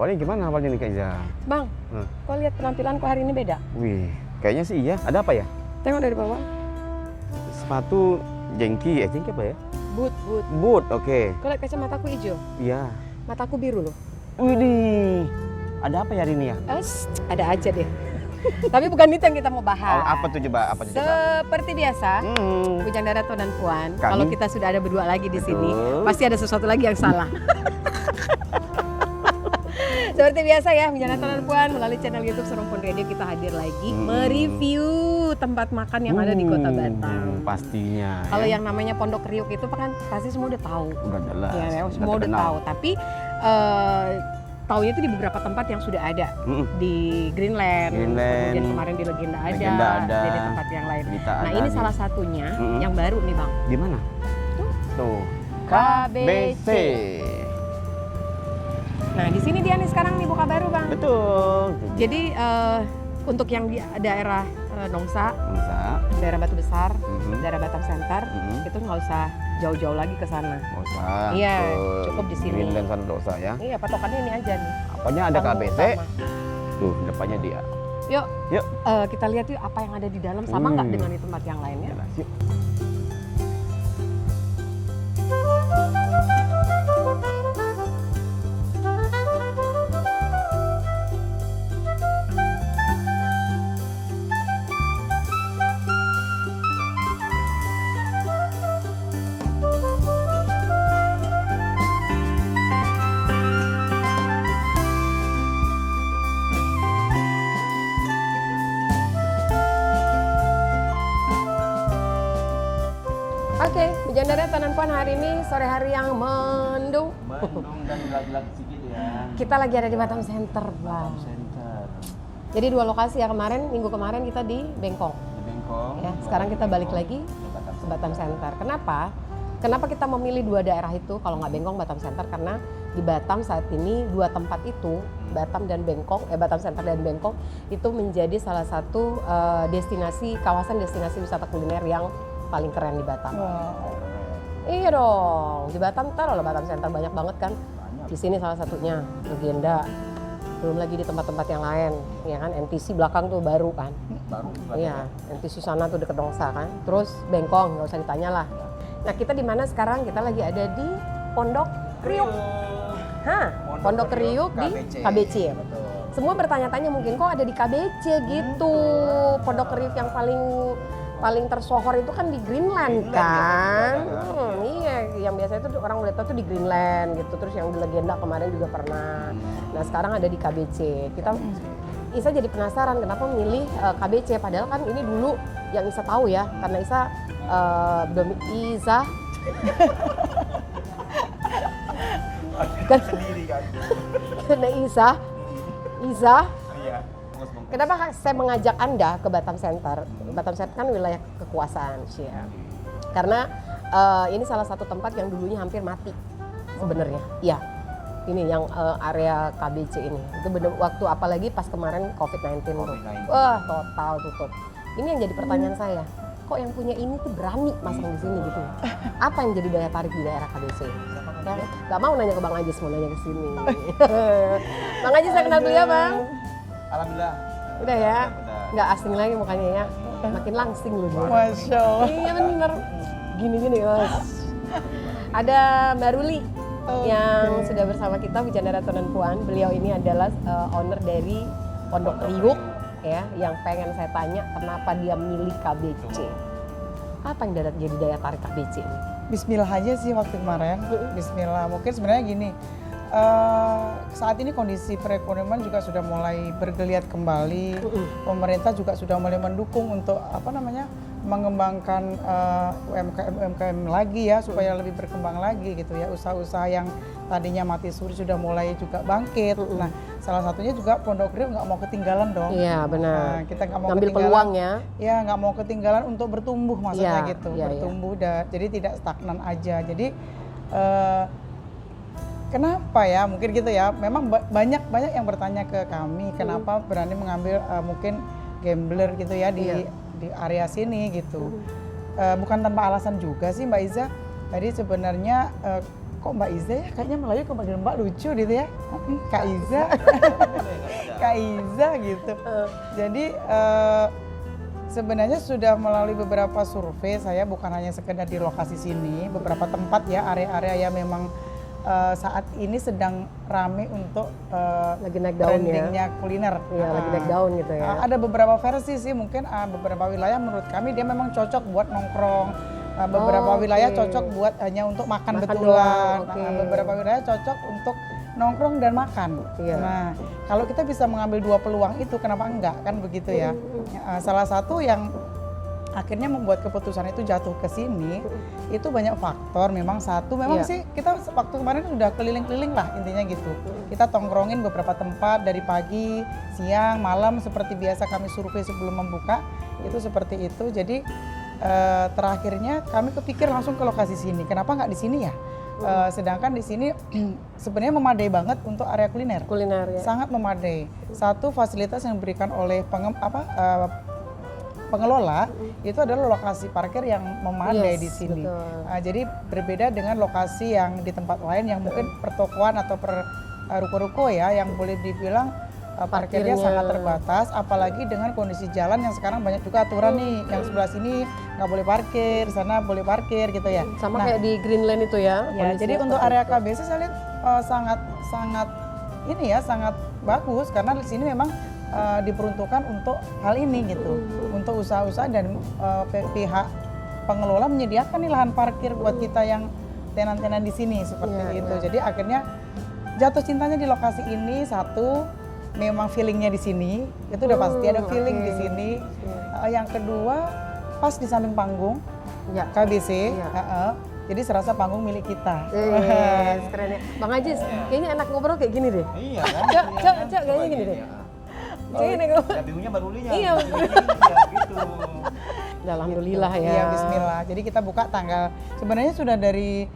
awalnya gimana awalnya nih Kak Iza? Bang, kok lihat penampilanku hari ini beda? Wih, kayaknya sih iya. Ada apa ya? Tengok dari bawah. Sepatu jengki apa ya? Boot. Boot, oke. Kau lihat kacamataku hijau, Iya. mataku biru loh. Widih, ada apa ya hari ini ya? Ada aja deh. Tapi bukan itu yang kita mau bahas. Apa tuh coba? Seperti biasa, Bujang Darato dan Puan. Kalau kita sudah ada berdua lagi di sini, pasti ada sesuatu lagi yang salah. Seperti biasa ya, Bujang Darato dan Puan melalui channel YouTube Serumpun Radio kita hadir lagi mereview tempat makan yang ada di Kota Batam. Pastinya. Kalau yang namanya Pondok Kriuk itu kan pasti semua udah tahu. Udah jelas. Ya, semua udah tahu. Tapi taunya itu di beberapa tempat yang sudah ada di Greenland, kemudian kemarin di Legenda ada, dan di tempat yang lain. Nah ini salah satunya yang baru nih Bang. Di mana? Tuh. KBC. Nah di sini dia nih sekarang nih buka baru Bang. Betul. Jadi untuk yang di daerah Nongsa, daerah Batu Besar, daerah Batam Center, itu nggak usah jauh-jauh lagi ke sana. Nggak usah. Iya, cukup di sini. Greenland sana nggak usah ya. Iya, patokannya ini aja nih. Apanya ada KBC? Tuh, depannya dia. Yuk, yuk. Kita lihat yuk apa yang ada di dalam sama nggak dengan di tempat yang lainnya. Jelas, yuk. Oke, Bujang Darato dan Puan hari ini sore hari yang mendung. Mendung dan gelap-gelap sedikit ya. Kita lagi ada di Batam Center, Bang. Jadi dua lokasi ya minggu kemarin kita di Bengkong. Ya, sekarang kita balik lagi ke Batam Center. Kenapa? Kenapa kita memilih dua daerah itu kalau nggak Bengkong, Batam Center? Karena di Batam saat ini dua tempat itu, Batam dan Bengkong, Batam Center dan Bengkong itu menjadi salah satu kawasan destinasi wisata kuliner yang paling keren di Batam. Wow. Iya dong, di Batam taruhlah Batam Center banyak banget kan. Di sini salah satunya Legenda. Belum lagi di tempat-tempat yang lain, ya kan. NTC belakang tuh baru kan. Iya, NTC sana tuh deket Nongsa kan. Terus Bengkong nggak usah ditanya lah. Nah kita di mana sekarang? Kita lagi ada di Pondok Kriuk. Pondok Kriuk di KBC. Betul. Semua bertanya-tanya mungkin kok ada di KBC gitu. Pondok Kriuk yang paling tersohor itu kan di Greenland kan. Iya, yang biasa itu orang udah tahu tuh di Greenland gitu. Terus yang di Legenda kemarin juga pernah. Nah sekarang ada di KBC. Isa jadi penasaran kenapa milih KBC. Padahal kan ini dulu yang Isa tahu ya. Karena Isa karena Isa kenapa saya mengajak Anda ke Batam Center? Batam Center kan wilayah kekuasaan, ya. Karena ini salah satu tempat yang dulunya hampir mati sebenarnya. Iya, ini yang area KBC ini. Itu benar waktu apalagi pas kemarin COVID-19. Wah, total tutup. Ini yang jadi pertanyaan saya. Kok yang punya ini tuh berani masang di sini gitu? Apa yang jadi daya tarik di daerah KBC? Ya, gak mau nanya ke Bang Ajis, mau nanya ke sini. Bang Ajis saya kenal dulu ya, Bang. Alhamdulillah. Udah ya, nggak asing lagi mukanya ya, makin langsing lu dia. Masya Allah. Iya bener, gini Mas. Ada Mbak Ruli yang sudah bersama kita, Bujang Darato dan Puan. Beliau ini adalah owner dari Pondok Kriuk ya, yang pengen saya tanya kenapa dia milih KBC. Apa yang jadi daya tarik KBC ini? Bismillah aja sih waktu kemarin. Bismillah, mungkin sebenarnya gini. Saat ini kondisi perekonomian juga sudah mulai bergeliat kembali. Pemerintah juga sudah mulai mendukung untuk mengembangkan UMKM lagi ya supaya lebih berkembang lagi gitu ya. Usaha-usaha yang tadinya mati suri sudah mulai juga bangkit. Nah, salah satunya juga Pondok Kriuk nggak mau ketinggalan dong. Iya benar. Nah, kita nggak mau ngambil ketinggalan. peluang ya. Ya nggak mau ketinggalan untuk bertumbuh maksudnya Ya, gitu. ya, Bertumbuh jadi tidak stagnan aja. Jadi kenapa ya? Mungkin gitu ya. Memang banyak yang bertanya ke kami kenapa berani mengambil mungkin gambler gitu ya di area sini gitu. Bukan tanpa alasan juga sih Mbak Iza. Jadi sebenarnya kok Mbak Iza ya kayaknya Melayu kok panggil Mbak lucu gitu ya. Kak Iza. Kak Iza gitu. Jadi sebenarnya sudah melalui beberapa survei, saya bukan hanya sekedar di lokasi sini, beberapa tempat ya, area-area yang memang saat ini sedang rame untuk Lagi naik daun ya. trendingnya kuliner. Iya, lagi naik daun gitu ya. Ada beberapa versi sih, mungkin beberapa wilayah menurut kami dia memang cocok buat nongkrong. Beberapa wilayah cocok buat hanya untuk makan betulan. doang, Beberapa wilayah cocok untuk nongkrong dan makan. Iya. Nah, kalau kita bisa mengambil dua peluang itu, kenapa enggak? Kan begitu ya. Salah satu yang akhirnya membuat keputusan itu jatuh ke sini, itu banyak faktor. Memang satu, memang Iya. sih kita waktu kemarin sudah keliling-keliling lah intinya gitu. Kita tongkrongin beberapa tempat dari pagi, siang, malam seperti biasa kami survei sebelum membuka, itu seperti itu. Jadi terakhirnya kami kepikir langsung ke lokasi sini. Kenapa nggak di sini ya? Sedangkan di sini sebenarnya memadai banget untuk area kuliner. Kuliner ya. Sangat memadai. Satu fasilitas yang diberikan oleh pengelola itu adalah lokasi parkir yang memadai Yes, di sini. betul. Jadi berbeda dengan lokasi yang di tempat lain yang mungkin pertokoan atau ruko-ruko ya yang boleh dibilang parkirnya Parkirnya. sangat terbatas, apalagi dengan kondisi jalan yang sekarang banyak juga aturan nih, yang sebelah sini nggak boleh parkir, sana boleh parkir gitu ya. Sama Nah, kayak di Greenland itu ya. ya, jadi untuk area KBC saya lihat sangat bagus karena di sini memang diperuntukkan untuk hal ini gitu, untuk usaha-usaha dan pihak pengelola menyediakan nih lahan parkir buat kita yang tenan-tenan di sini seperti itu. Jadi akhirnya jatuh cintanya di lokasi ini satu, memang feelingnya di sini, itu udah pasti ada feeling di sini. Yang kedua pas di samping panggung Ya. KBC. Iya. Jadi serasa panggung milik kita. Keren ya. Bang Ajis, kayaknya enak ngobrol kayak gini deh. Iya kan? Cok, kayaknya gini deh. Kayaknya enak ngobrol. Ya bingungnya baru linya. Iya. Gitu. Alhamdulillah ya. Iya, bismillah. Jadi kita buka sebenarnya sudah dari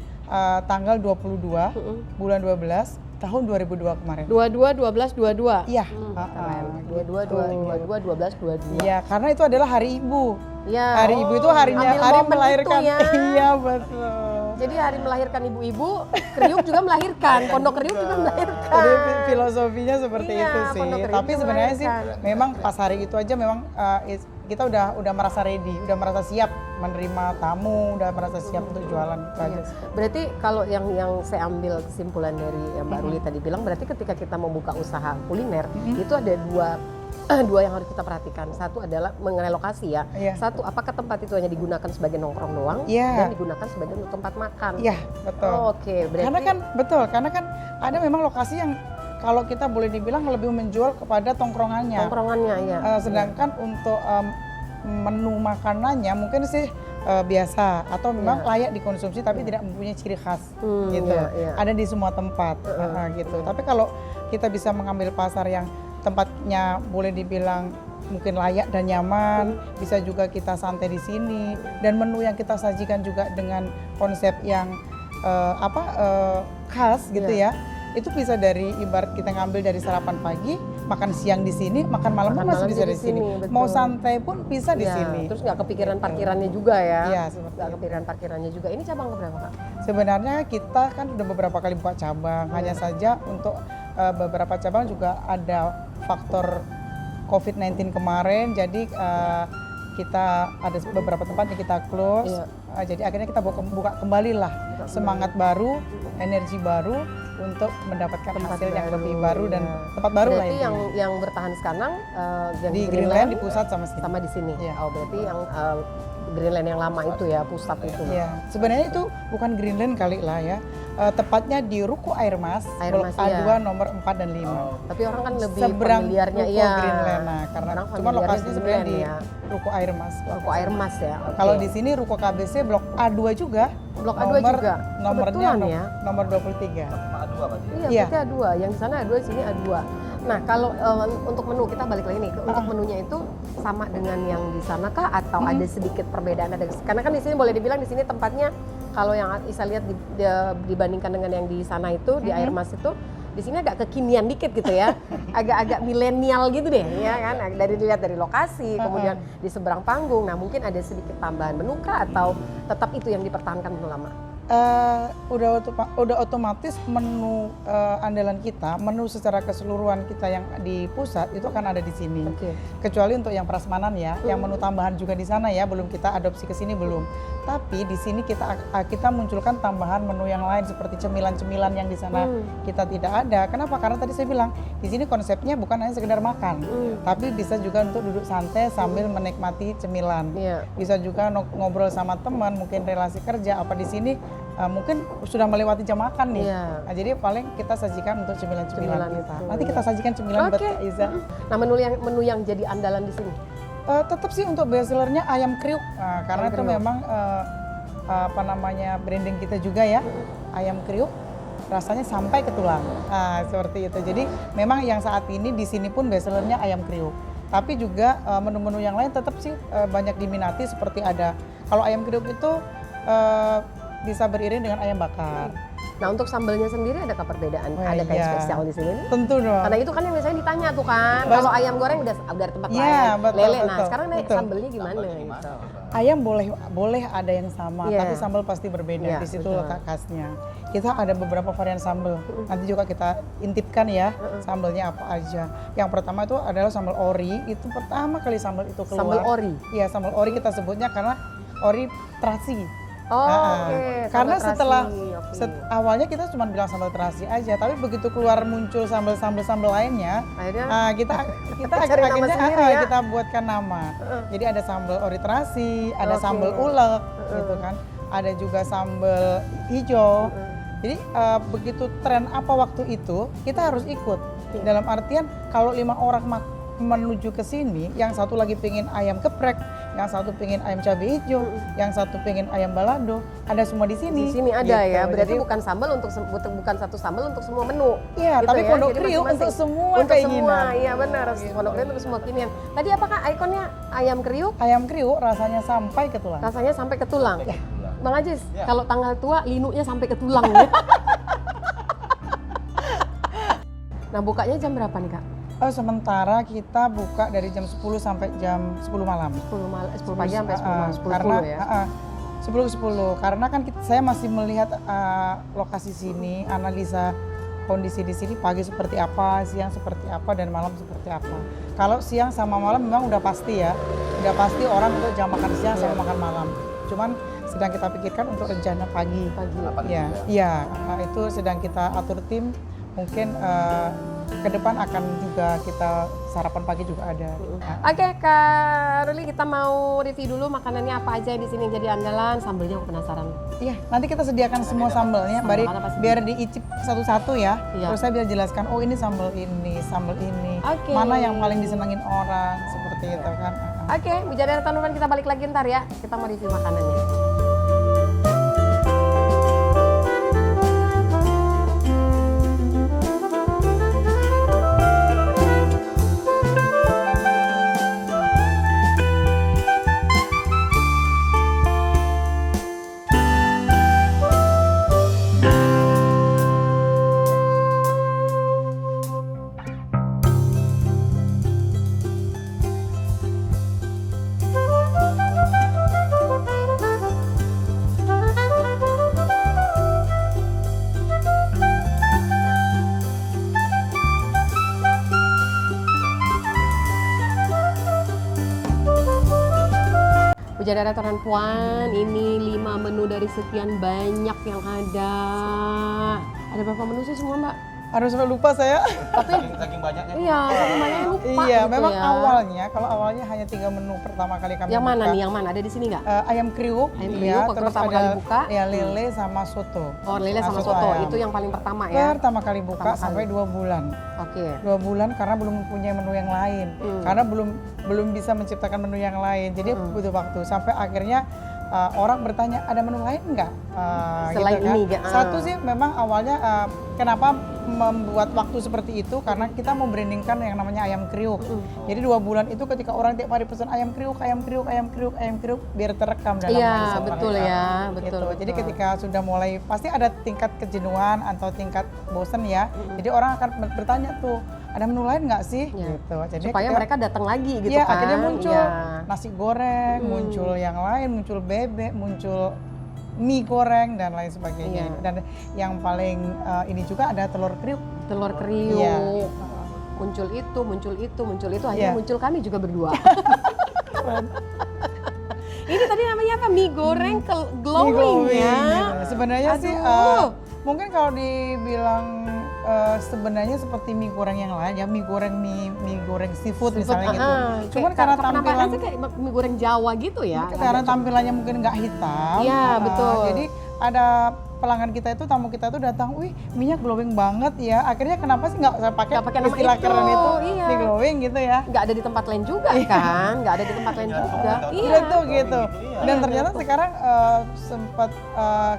tanggal 22 bulan 12 tahun 2002 kemarin. 22, 12, 22. Iya. Keren. 22, 22, 12, 22. Iya, karena itu adalah hari ibu. Iya. Hari ibu itu harinya Ambil hari momen melahirkan. itu ya. Iya, betul. Jadi hari melahirkan ibu-ibu, Kriuk juga melahirkan, Pondok Kriuk juga melahirkan. Jadi filosofinya seperti Iya, itu sih. Pondok Kriuk Tapi juga sebenarnya sih melahirkan. memang pas hari itu aja memang kita udah merasa ready, udah merasa siap menerima tamu, udah merasa siap untuk jualan itu aja. Iya. Berarti kalau yang saya ambil kesimpulan dari yang Mbak Ruli tadi bilang, berarti ketika kita membuka usaha kuliner, itu ada dua yang harus kita perhatikan. Satu adalah mengenai lokasi ya. Iya. Satu, apakah tempat itu hanya digunakan sebagai nongkrong doang, Iya. dan digunakan sebagai untuk tempat makan. Iya, betul. Oh, oke, berarti Karena kan ada memang lokasi yang kalau kita boleh dibilang lebih menjual kepada tongkrongannya. tongkrongannya ya. Sedangkan untuk menu makanannya mungkin sih biasa atau memang layak dikonsumsi tapi tidak mempunyai ciri khas gitu. iya, iya. Ada di semua tempat gitu. Tapi kalau kita bisa mengambil pasar yang tempatnya boleh dibilang mungkin layak dan nyaman, bisa juga kita santai di sini, dan menu yang kita sajikan juga dengan konsep yang khas gitu ya. Itu bisa dari ibarat kita ngambil dari sarapan pagi, makan siang di sini, makan malam pun Makan masih malam bisa di di sini. sini, Mau betul. santai pun bisa di Ya, sini. terus nggak kepikiran parkirannya juga ya. Iya, seperti Nggak itu. kepikiran parkirannya juga. Ini cabang keberapa, Kak? Sebenarnya kita kan udah beberapa kali buka cabang, hanya saja untuk beberapa cabang juga ada faktor COVID-19 kemarin, jadi kita ada beberapa tempat yang kita close. Iya. Jadi akhirnya kita buka kembali lah, semangat baru, energi baru untuk mendapatkan hasil yang lebih baru dan tempat baru lah Berarti intinya. yang bertahan sekarang yang Di Greenland di pusat sama sini. sama di sini. Iya. Oh, berarti yang Greenland yang lama itu ya, pusat itu. Iya, sebenarnya itu bukan Greenland kali lah ya. Tepatnya di Ruko Air Mas, Air Blok Mas, A2 iya. nomor 4 dan 5. Tapi orang kan lebih Seberang familiarnya Ruko iya. Greenland. Nah, karena Orang cuma familiarnya lokasinya sebenarnya di Greenland ya. Ruko Air Mas. Ruko Air Mas ya. Oke. Kalau di sini Ruko KBC Blok A2 juga. Blok A2 juga? Nomornya Kebetulan ya. nomor 23. Cuma A2 berarti. Iya, Iya. berarti A2. Yang di sana A2, sini A2. Nah, kalau untuk menu kita balik lagi nih, untuk menunya itu sama dengan yang di sana kah atau ada sedikit perbedaan? Karena kan di sini boleh dibilang di sini tempatnya kalau yang Isa lihat dibandingkan dengan yang di sana itu di Air Mas itu di sini agak kekinian dikit gitu ya, agak-agak milenial gitu deh, ya kan? Dari dilihat dari lokasi, kemudian di seberang panggung. Nah, mungkin ada sedikit tambahan menu kah atau tetap itu yang dipertahankan untuk lama? Udah otomatis menu andalan kita, menu secara keseluruhan kita yang di pusat itu akan ada di sini. Oke. Kecuali untuk yang prasmanan ya, yang menu tambahan juga di sana ya, belum kita adopsi ke sini belum. Tapi di sini kita munculkan tambahan menu yang lain seperti cemilan-cemilan yang di sana kita tidak ada. Kenapa? Karena tadi saya bilang di sini konsepnya bukan hanya sekedar makan, tapi bisa juga untuk duduk santai sambil menikmati cemilan. Iya. Bisa juga ngobrol sama teman, mungkin relasi kerja apa di sini. Mungkin sudah melewati jam makan nih. Iya. Nah, jadi paling kita sajikan untuk cemilan-cemilan Cemilan kita. itu. Nanti kita sajikan cemilan buat Kak Iza. Nah, menu yang jadi andalan di sini. Tetap sih untuk bestsellernya ayam kriuk. Karena itu kriuk. memang branding kita juga ya. Ayam kriuk rasanya sampai ke tulang. Seperti itu. Jadi memang yang saat ini di sini pun bestsellernya ayam kriuk. Tapi juga menu-menu yang lain tetap sih banyak diminati seperti ada. Kalau ayam kriuk itu bisa beriring dengan ayam bakar. Nah, untuk sambalnya sendiri adakah perbedaan? Oh, ada kayak iya. spesial di sini? Tentu dong. Karena itu kan yang biasanya ditanya tuh kan. Kalau ayam goreng udah tempat Iya, lain. betul, Lele. Nah, betul, sekarang betul. sambelnya gimana gitu? Ayam boleh ada yang sama, Iya. tapi sambal pasti berbeda. Iya, Di situ betul. letak khasnya. Kita ada beberapa varian sambal. Nanti juga kita intipkan ya, sambalnya apa aja. Yang pertama itu adalah sambal ori. Itu pertama kali sambal itu keluar. Sambal ori? Iya, sambal ori kita sebutnya karena ori terasi. Oh, Nah, oke. karena Sambal setelah terasi, oke. awalnya kita cuma bilang sambal terasi aja, tapi begitu keluar muncul sambal lainnya, Akhirnya kita cari nama akhirnya sendiri ya. kita buatkan nama. Jadi ada sambal ori terasi, ada Oke. sambal ulek, gitu kan. Ada juga sambal hijau. Jadi begitu tren apa waktu itu, kita harus ikut. Dalam artian kalau 5 orang menuju ke sini, yang satu lagi pengen ayam geprek, yang satu pengen ayam cabai hijau, yang satu pengen ayam balado, ada semua di sini. di sini ada Gitu. ya. Berarti Jadi, bukan satu sambal untuk semua menu. iya, Gitu tapi ya. Pondok Jadi Kriuk masing-masing. untuk semua Untuk keinginan. semua, iya benar. Pondok Kriuk untuk semua keinginan. Tadi apakah ikonnya ayam kriuk? Ayam kriuk rasanya sampai ke tulang. Rasanya sampai ke tulang. Sampai ke tulang. Bang Ajis, Ya. kalau tanggal tua linunya sampai ke tulang ya. Nah, bukanya jam berapa nih, Kak? Sementara kita buka dari jam 10 sampai jam 10 malam. 10 pagi sampai 10 malam, 10 karena ya. 10 karena kan saya masih melihat lokasi sini, analisa kondisi di sini pagi seperti apa, siang seperti apa, dan malam seperti apa. Kalau siang sama malam memang udah pasti ya, udah pasti orang untuk jam makan siang sama makan malam. Cuman sedang kita pikirkan untuk rencana pagi. Iya, itu sedang kita atur tim. Mungkin ke depan akan juga kita sarapan pagi juga ada. Oke, Kak Ruli, kita mau review dulu makanannya apa aja di sini yang jadi andalan. Sambelnya aku penasaran. Iya, nanti kita sediakan semua sambalnya, biar diicip satu-satu ya. Iya. Terus saya bisa jelaskan, oh ini sambal ini, Oke. mana yang paling disenangin orang, seperti itu kan. Oke, bicara Tanukan kita balik lagi ntar ya. Kita mau review makanannya. Pujadara Restoran Puan, ini 5 menu dari sekian banyak yang ada. Ada berapa menu sih semua, Mbak? Aduh, sampai lupa saya. Saking banyaknya. Iya, saking banyaknya lupa Iya, gitu memang ya. kalau awalnya hanya 3 menu pertama kali kami Yang mana buka. nih? Yang mana? Ada di sini nggak? Ayam kriuk, Ayam iya, kriuk, waktu terus pertama ada kali buka. ya lele sama soto. Oh, lele sama soto. ayam. Itu yang paling pertama ya? Pertama kali buka Pertama sampai kali. 2 bulan. Oke. 2 bulan karena belum punya menu yang lain. Karena belum bisa menciptakan menu yang lain. Jadi butuh waktu sampai akhirnya orang bertanya ada menu lain nggak? Selain gitu kan. ini, ya. Satu sih memang awalnya kenapa membuat waktu seperti itu karena kita mau brandingkan yang namanya ayam kriuk. Jadi 2 bulan itu ketika orang tiap hari pesan ayam kriuk, biar terekam dalam Iya, mindset betul mereka. ya, betul. Gitu. Jadi betul. ketika sudah mulai pasti ada tingkat kejenuhan atau tingkat bosen ya. Jadi orang akan bertanya tuh ada menu lain nggak sih? Ya. Gitu. Jadi Supaya mereka datang lagi gitu ya, kan. akhirnya muncul Iya. nasi goreng, muncul yang lain, muncul bebek, muncul mie goreng dan lain sebagainya. Iya. Dan yang paling ini juga ada telur kriuk. Telur kriuk. Iya. Muncul itu, Iya. akhirnya muncul kami juga berdua. Ini tadi namanya apa? Mie goreng glowing, Mie glowing, ya. gitu. Sebenarnya sih Aduh. mungkin kalau dibilang sebenarnya seperti mie goreng yang lain ya, mie goreng seafood misalnya gitu. Cuman karena tampilan sih kayak mie goreng Jawa gitu ya. karena tampilannya mungkin nggak hitam. Iya, betul. Jadi ada pelanggan kita itu, tamu kita itu datang, wih minyak glowing banget ya. Akhirnya kenapa sih nggak saya pakai Nggak pakai nama istilah itu, keren itu, iya. mie glowing gitu ya. Nggak ada di tempat lain juga kan? Nggak ada di tempat lain juga. Iya. Gitu gitu. Iya. Dan ternyata sekarang sempat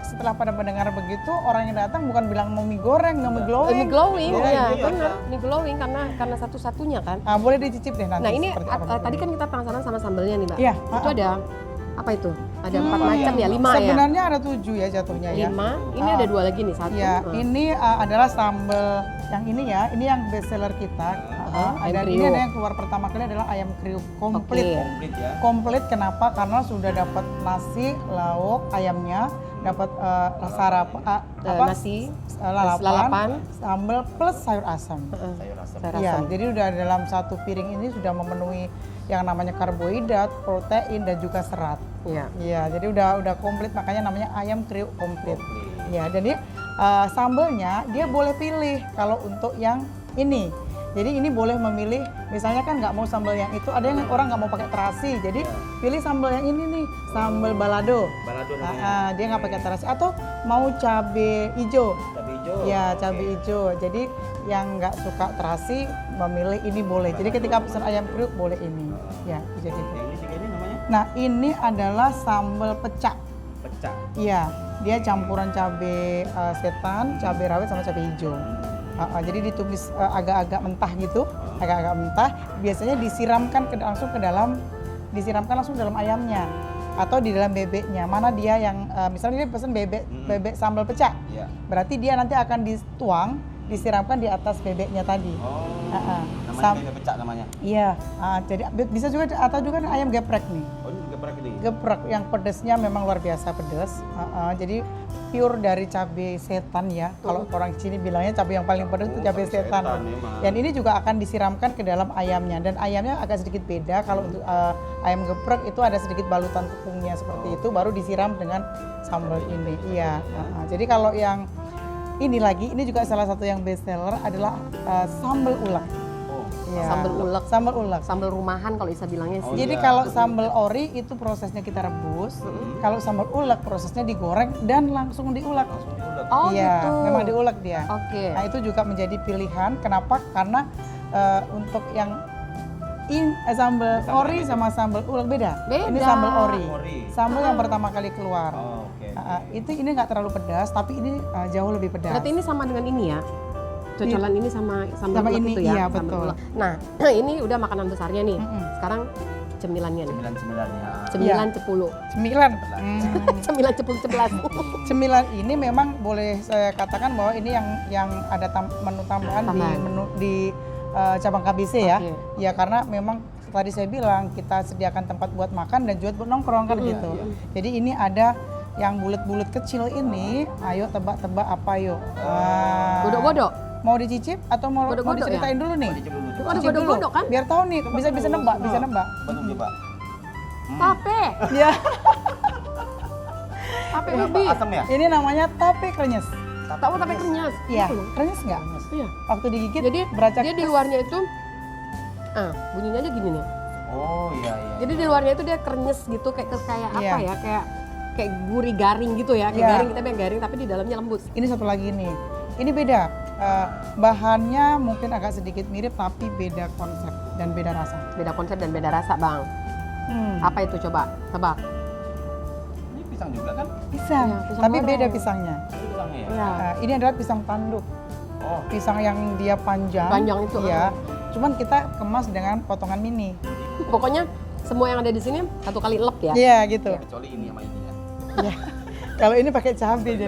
setelah pada mendengar begitu, orang yang datang bukan bilang mau mie goreng, nggak mie glowing. Mie glowing, Iya, iya iya. benar. Mie glowing karena satu-satunya kan. Nah, boleh dicicip deh nanti. Nah ini seperti apa tadi kan kita penasaran sama sambelnya nih Mbak. Iya, Itu ada apa itu? Ada 4 Hmm, macam iya. ya, 5 ya? Sebenarnya ada 7 ya jatuhnya ya. 5, ini ada 2 lagi nih, 1. Ya, ini adalah sambal yang ini ya, ini yang best seller kita. ayam Dan ini kriuk. ada yang keluar pertama kali adalah ayam kriuk komplit. Oke. Komplit ya. Komplit kenapa? Karena sudah dapat nasi, lauk, ayamnya, dapat Nasi, lalapan, lalapan. sambal plus sayur asam. Sayur asam. Sayur Iya, asam. jadi udah dalam satu piring ini sudah memenuhi yang namanya karbohidrat, protein dan juga serat. Iya. Iya, jadi udah komplit, makanya namanya ayam kriuk komplit. Komplit. Ya, jadi sambelnya dia boleh pilih kalau untuk yang ini. Jadi ini boleh memilih, misalnya kan nggak mau sambal yang itu, ada yang orang nggak mau pakai terasi, jadi pilih sambal yang ini nih, sambal balado. Balado namanya. Dia nggak pakai terasi, atau mau cabai hijau. Cabai hijau. Ya, Oke. cabai hijau. Jadi yang nggak suka terasi memilih ini boleh. Jadi ketika pesan ayam kriuk boleh ini. Ya, jadi. Yang ini tiga ini namanya Nah, ini adalah sambal pecak. pecah. Iya, dia campuran cabai setan, cabai rawit sama cabai hijau. Jadi ditumis agak-agak mentah gitu, agak-agak mentah. Biasanya disiramkan langsung dalam ayamnya atau di dalam bebeknya. Mana dia yang misalnya dia pesan bebek sambal pecah, Iya. berarti dia nanti akan dituang, disiramkan di atas bebeknya tadi. Oh. Sam- Namanya bebek pecah namanya. Iya, jadi bisa juga atau juga ayam geprek nih. Oh, ini geprek ini. Geprek yang pedesnya memang luar biasa pedes. Jadi pure dari cabai setan ya. Kalau orang sini bilangnya cabai yang paling pedes itu cabai cabai setan. setan memang. Dan ini juga akan disiramkan ke dalam ayamnya. Dan ayamnya agak sedikit beda. Kalau untuk ayam geprek itu ada sedikit balutan tepungnya seperti itu. Baru disiram dengan sambal ini. Iya. Jadi kalau yang ini lagi, ini juga salah satu yang best seller adalah sambal ulek. Oh. Iya. Sambal ulek. Sambal ulek. Sambal rumahan kalau Isa bilangnya sih. Oh, Jadi iya. kalau sambal ori itu prosesnya kita rebus, kalau sambal ulek prosesnya digoreng dan langsung diulek. Langsung diulek. Oh Iya, gitu. memang diulek dia. Oke. Nah itu juga menjadi pilihan. Kenapa? Karena untuk yang sambal Sambal ori itu. sama sambal ulek beda. Beda. Ini sambal ori. Ori. Sambal yang pertama kali keluar. Oh, oke. Ini nggak terlalu pedas, tapi ini jauh lebih pedas. Berarti ini sama dengan ini ya? Cocolan ini sama sambal Sama ulek ini, itu ya? iya, sambal betul. ulek. Nah, ini udah makanan besarnya nih. Sekarang cemilannya nih. 9 ya. Cemilan cepulu. Cemilan. Cemilan cepulu 11. Cemilan ini memang boleh saya katakan bahwa ini yang ada menu tambahan di Tambahan. menu di cabang KBC ya. Oke. Ya karena memang tadi saya bilang kita sediakan tempat buat makan dan juga buat nongkrong kan gitu. Jadi ini ada yang bulat-bulat kecil ini, ayo tebak-tebak apa yuk. Godok-godok. Mau dicicip atau mau Godok-godok diceritain dulu nih? Dicip dulu. Oh, ada Cicip dulu. godok-godok kan? Biar tahu nih, bisa nebak, bisa nebak. Betul coba. Tape. Ya, Tape Apa ubi. asam ya? ini namanya tape krenyes. Tahu tape kenyas. Iya, krenyes nggak? Iya. Waktu digigit Jadi beracak. dia di luarnya itu bunyinya aja gini nih. Oh, iya iya. Jadi di luarnya itu dia krenyes gitu kayak apa Iya. ya? Kayak gurih garing gitu ya. Kayak Iya. garing tapi yang garing tapi di dalamnya lembut. Ini satu lagi nih, ini beda. Bahannya mungkin agak sedikit mirip tapi beda konsep dan beda rasa. Beda konsep dan beda rasa, Bang. Apa itu coba? Tebak. Ini pisang juga kan? Pisang, Iya, pisang tapi goreng. beda pisangnya. Ini pisangnya ya? Iya. Ini adalah pisang tanduk, Oh, pisang yang dia panjang. Panjang itu, Iya. Cuman kita kemas dengan potongan mini. Pokoknya semua yang ada di sini satu kali elep ya. Iya gitu. kecuali ini sama ini ya. Iya. Kalau ini pakai cabai jadi.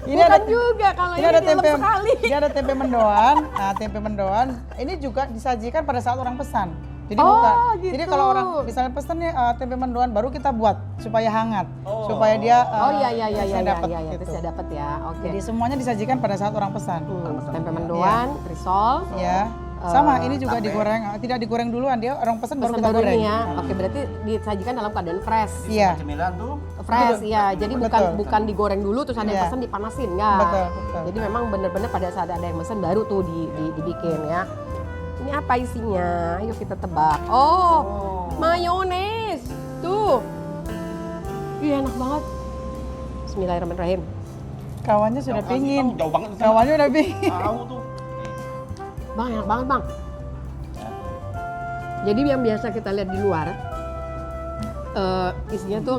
Ini Bukan ada juga kalau ini ini ada dilep tempe, sekali. ini ada tempe mendoan. Nah, tempe mendoan ini juga disajikan pada saat orang pesan. Jadi Oh, bukan. gitu. Jadi kalau orang misalnya pesannya tempe mendoan baru kita buat supaya hangat, Oh. supaya dia Oh iya bisa dapat gitu. terus ya dapat ya. Oke. Jadi semuanya disajikan pada saat orang pesan. Tempe mendoan, risol, Ya. Sama ini juga tape. digoreng, tidak digoreng duluan, dia orang pesan baru pesan kita baru goreng. ini ya. Oke, berarti disajikan dalam keadaan fresh. Iya. Cemilan tuh Fresh ya. Jadi bukan Betul. bukan digoreng dulu terus ada yang Iya. pesan dipanasin enggak. Betul, betul. Jadi memang benar-benar pada saat ada yang pesan baru tuh dibikin ya. Ini apa isinya? Ayo kita tebak. Oh, mayones. Tuh. Ih, enak banget. Bismillahirrahmanirrahim. Kawannya sudah Jauh pingin. jauh banget di sana. Kawannya udah pingin. Tahu tuh. Bang, enak banget, Bang. Ya. Jadi yang biasa kita lihat di luar, isinya tuh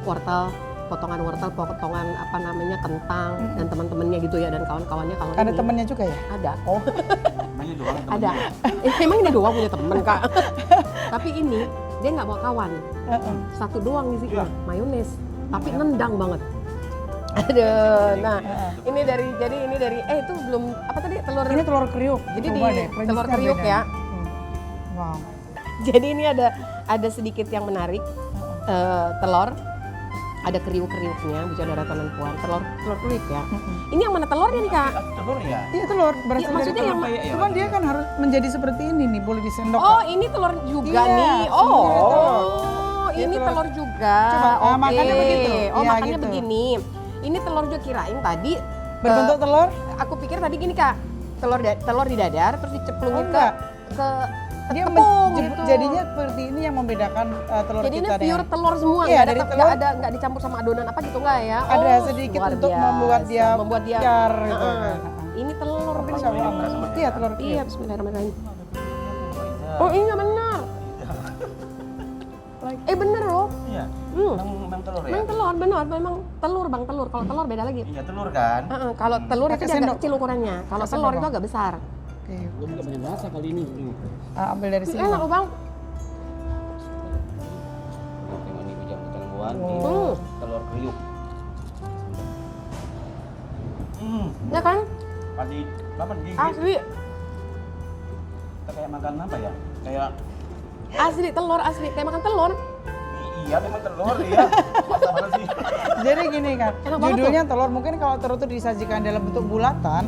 wortel, potongan wortel, potongan apa namanya kentang dan teman-temannya gitu ya dan kawan-kawannya kalau Ada ini temennya juga ya? ada. Oh. Emang ini doang Ada. temennya. Emang ini doang punya temen kak. Tapi ini dia nggak bawa kawan, Heeh. satu doang isinya, Iya. mayones. Tapi nendang banget. Aduh, nah ini dari itu belum apa tadi telur. Ini telur kriuk. Jadi Coba di deh, telur prinsipnya kriuk beda. ya. Wow. Jadi ini ada sedikit yang menarik. Telur, ada kriuk-kriuknya, bicara ratanan puan, telur kriuk ya. Ini yang mana telurnya nih kak? Telur ya? Iya telur, berasal Iya, dari maksudnya telur. yang kayak ya, Cuman dia kan harus menjadi seperti ini nih, boleh disendok. Oh Kak. ini telur juga Iya, nih. sebenarnya telur. Oh Iya, ini telur. telur juga. Coba, Oke. makannya begitu. Oh Iya, makannya gitu. begini. Ini telur juga kirain tadi. Berbentuk telur? Aku pikir tadi gini kak, telur di dadar terus diceplungin Oh, enggak. ke Dia tepung gitu. jadinya seperti ini yang membedakan telur Jadi ini kita pure dengan telur semua, Iya, nggak dari ada, telur. nggak dicampur sama adonan apa gitu nggak ya? ada Oh, sedikit luar untuk biasa. membuat dia piar gitu Heeh. kan. Ini telur Tapi Bang. insya Allah. Iya telur Iya, kriuk. bismillahirrahmanirrahim. Oh iya benar. Bener loh. Iya. Hmm. Memang telur ya? Memang telur, benar, memang telur bang, telur. Kalau telur beda lagi. Iya telur kan? Kalau telur itu Pakai dia agak sendok. kecil ukurannya. Kalau Pakai telur sendok, itu Bang. agak besar. Oke. Belum nggak banyak rasa kali ini. Ambil dari sini. Enak loh bang. Tengok ini bijak ketelembuan Oh. telur kriuk. Ya kan? Padi, apa gigit? Asli, Kita kayak makan apa ya? Kayak asli telur asli. Kayak makan telur. iya memang telur iya. Masa mana sih? Jadi gini kan, Enak banget judulnya telur mungkin kalau telur itu disajikan dalam bentuk bulatan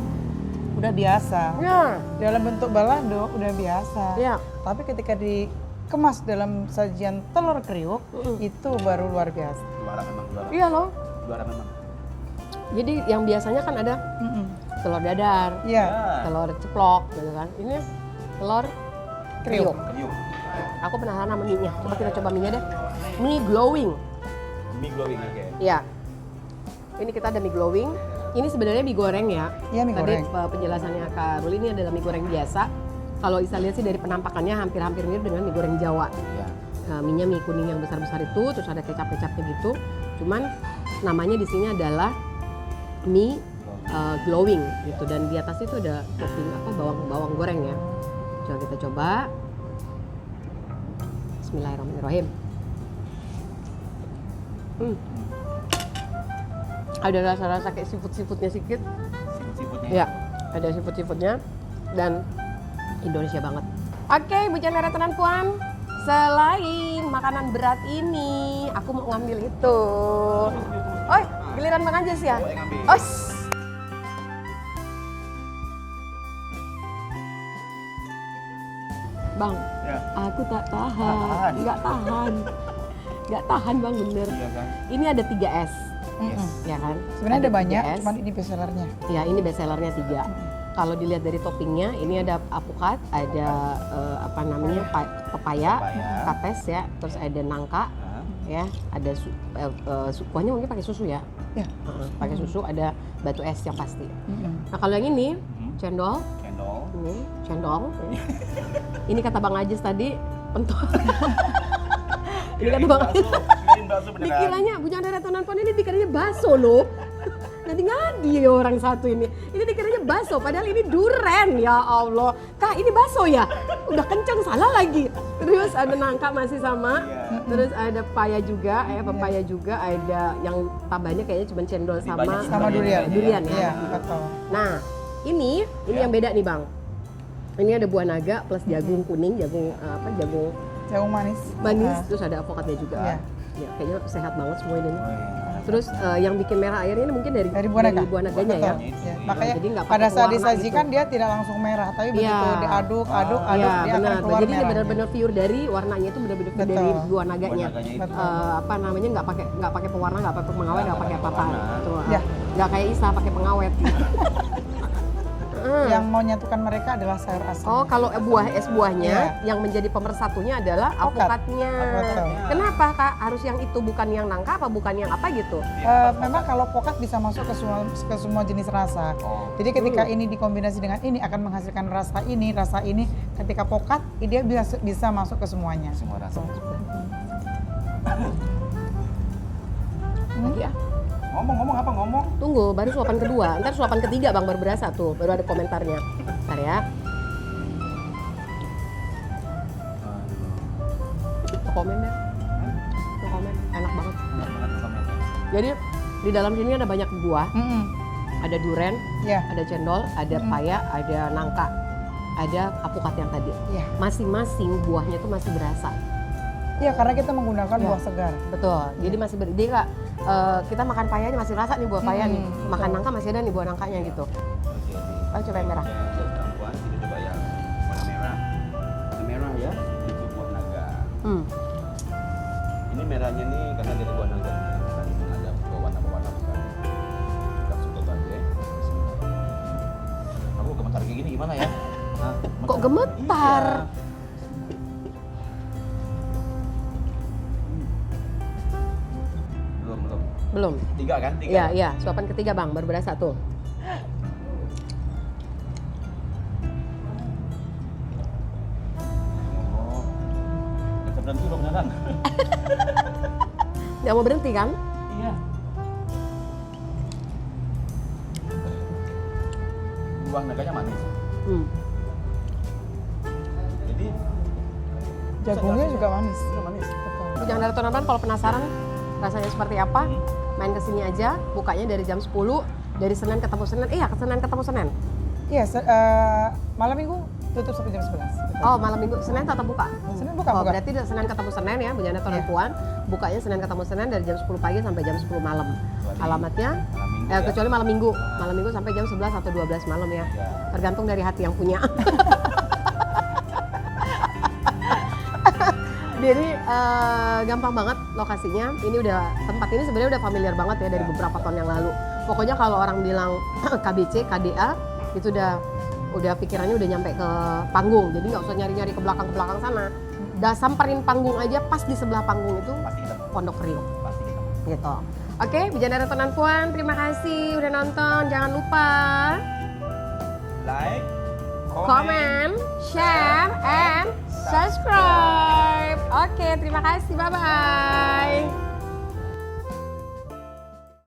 udah biasa. Ya. Dalam bentuk balado udah biasa. Iya. Tapi ketika dikemas dalam sajian telur kriuk itu baru luar biasa. Juara memang juara. Iya loh. Juara memang. Jadi yang biasanya kan ada telur dadar, Iya. telur ceplok gitu kan. Ini telur kriuk. Kriuk. Aku penasaran sama mie-nya. Coba kita coba mie-nya deh. Mie glowing. Mie glowing oke. Iya. Ini kita ada mie glowing. Ini sebenarnya mie goreng ya. Iya, mie Tadi goreng. penjelasannya Kak Ruli ini adalah mie goreng biasa. Kalau Isa lihat sih dari penampakannya hampir-hampir mirip dengan mie goreng Jawa. Iya. Mie-nya mie kuning yang besar-besar itu, terus ada kecap-kecapnya gitu. Cuman namanya di sini adalah mie glowing gitu, dan di atasnya itu ada topping apa bawang goreng ya. Coba kita coba. Bismillahirrahmanirrahim. Ada rasa-rasa kayak seafood-seafoodnya sedikit. Siput-siputnya. Ya, ada seafood-seafoodnya dan Indonesia banget. Oke, Bu Chandra Tenan Puan, selain makanan berat ini, aku mau ngambil itu. Oi, giliran Bang Anjas ya? Boleh ngambil. Os. Bang, Ya. aku tak tahan, Tahan. nggak tahan. Nggak tahan bang, bener. Iya kan? Ini ada 3 es, Yes. ya kan? Sebenarnya ada 3 banyak, es. cuman ini bestsellernya. Ya ini bestsellernya 3. Kalau dilihat dari toppingnya, ini ada apukat, ada apa namanya pepaya, Pepaya. kates ya, terus ada nangka, Nah, ya, ada kuahnya mungkin pakai susu ya, Ya. pakai susu, ada batu es yang pasti. Mm-mm. Nah kalau yang ini cendol, cendol. ini cendol, ini kata Bang Ajis tadi pentol. Ini kata Bang Ajis. Kirain bakso beneran. Dikiranya Bu Chandra Tenan Puan ini dikiranya bakso loh. Ngadi orang satu ini. Ini dikiranya bakso, padahal ini duren. Ya Allah. Kak, ini bakso ya? Udah kenceng, salah lagi. Terus ada nangka masih sama. Iya. Terus ada pepaya juga, pepaya juga. Ada yang tambahnya kayaknya cuma cendol Lebih sama banyak Sama durian. durian ya. Iya, betul. Nah, ini yang beda nih Bang. Ini ada buah naga plus jagung kuning, jagung Jagung manis. manis, Ah, terus ada avokatnya juga. Iya. Ya, kayaknya sehat banget semua ini. Wih. Terus yang bikin merah airnya ini mungkin dari dari buah naga. naganya ya. Betul. Ya, makanya Jadi nggak pakai pada saat pewarna disajikan gitu. dia tidak langsung merah, tapi begitu Iya. diaduk, Iya, dia akan benar. keluar Jadi ini merahnya. benar-benar pure dari warnanya itu benar-benar pure Betul. dari buah naganya. Buah naganya itu. Betul. Apa namanya nggak pakai pewarna, nggak pakai pengawet, nggak pakai apa-apa. pewarna. Gitu. Ya. Nggak kayak Isa pakai pengawet. Yang mau nyatukan mereka adalah sayur asam. Oh, kalau es buahnya Iya. yang menjadi pemersatunya adalah Alpukat. alpukatnya. Betul. Kenapa Kak? Harus yang itu, bukan yang nangka apa bukan yang apa gitu? Memang kalau pokat bisa masuk ke semua jenis rasa. Oh. Jadi ketika ini dikombinasi dengan ini akan menghasilkan rasa ini, rasa ini. Ketika pokat, dia bisa masuk ke semuanya. Semua rasa. Lagi ya? Ngomong apa ngomong? Tunggu, baru suapan kedua. Ntar suapan ketiga Bang baru berasa tuh, baru ada komentarnya. Ntar ya. Tuh komen deh. Tuh komen, enak banget. Enak banget komen. Jadi di dalam sini ada banyak buah, Mm-mm. ada duren, Ya, ada cendol, ada paya, ada nangka, ada apukat yang tadi. ya, Masing-masing buahnya tuh masih berasa. ya karena kita menggunakan Ya. buah segar. Betul. Jadi masih jadi Kak, kita makan payanya masih rasa nih buah paya nih. betul. Makan nangka masih ada nih buah nangkanya gitu. Jadi. Oh, coba yang merah. Perempuan kita coba yang warna merah. Warna merah ya, itu buah naga. Ini merahnya nih karena dari buah naga. Bukan ada warna-warna bukan. Langsung ke bagian. Bismillah. Aku gemetar kayak gini gimana ya? Hah? Kok gemetar? Iya. Belum. Belum. Tiga kan? Tiga. Iya, iya. Suapan ketiga Bang, baru berasa tuh. Oh. Nggak berhenti dong beneran. Nggak mau berhenti kan? Iya. Buah naganya manis. Hmm. Jadi Jagungnya juga manis. Iya, manis. Betul. Jangan ada tontonan kalau penasaran rasanya seperti apa, main kesini aja. Bukanya dari jam 10, dari Senin ketemu Senin. Iya, Senin ketemu Senin. Iya, malam minggu tutup sampai jam 11. Betul. Oh, malam minggu Senin tetap buka. Senin buka, Oh, buka. berarti Senin ketemu Senin ya, Bejana Tuan Iya. Puan. Bukanya Senin ketemu Senin dari jam 10 pagi sampai jam 10 malam. Kecuali Alamatnya malam minggu ya. kecuali malam minggu. Malam minggu sampai jam 11 atau 12 malam ya. Iya. Tergantung dari hati yang punya. Jadi gampang banget lokasinya. Ini tempat ini sebenarnya udah familiar banget ya dari beberapa tahun yang lalu. Pokoknya kalau orang bilang KBC, KDA itu udah pikirannya udah nyampe ke panggung. Jadi nggak usah nyari-nyari ke belakang sana. Udah samperin panggung aja, pas di sebelah panggung itu Pasti kita Pondok Rio. pasti kita. Gitu. Oke, Bejana Tuan Puan, terima kasih udah nonton. Jangan lupa Like, comment, share, and subscribe. Oke, terima kasih. Bye-bye.